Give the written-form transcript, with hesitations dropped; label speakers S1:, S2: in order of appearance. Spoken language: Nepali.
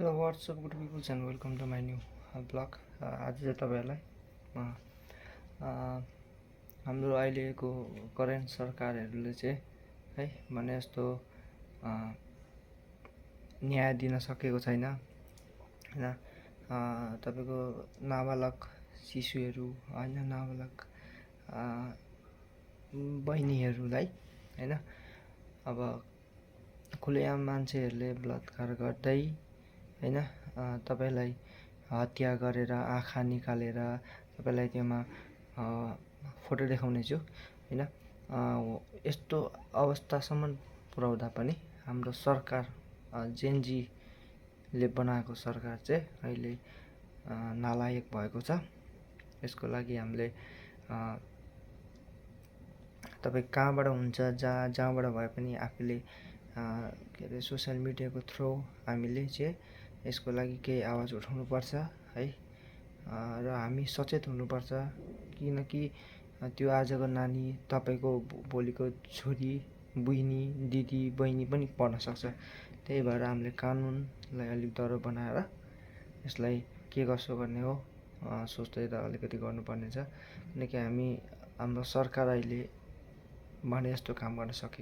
S1: Hello what's up good peoples and welcome to my new blog. आज चाहिँ तपाईँहरूलाई म हाम्रो अहिलेको करेन्ट सरकारहरूले चाहिँ है भने जस्तो न्याय दिन सकेको छैन होइन। तपाईँको नाबालक शिशुहरू होइन, नाबालक बहिनीहरूलाई होइन अब खुलेआम मान्छेहरूले बलात्कार गर्दै होइन तपाईँलाई हत्या गरेर आँखा निकालेर तपाईँलाई त्योमा फोटो देखाउने छु होइन। यस्तो अवस्थासम्म पुर्याउँदा पनि हाम्रो सरकार जेनजीले बनाएको सरकार चाहिँ अहिले नालायक भएको छ। यसको लागि हामीले तपाईँ कहाँबाट हुन्छ जहाँबाट भए पनि आफूले के अरे सोसियल मिडियाको थ्रु हामीले चाहिँ यसको लागि केही आवाज उठाउनुपर्छ है। र हामी सचेत हुनुपर्छ, किनकि त्यो आजको नानी तपाईँको भोलिको छोरी बुइनी दिदी बहिनी पनि पढ्न सक्छ। त्यही भएर हामीले कानुनलाई अलिक डह्रो बनाएर यसलाई के कसो गर्ने हो सोच्दै त अलिकति गर्नुपर्ने छ, किनकि हाम्रो सरकार अहिले भने जस्तो काम गर्न सकेको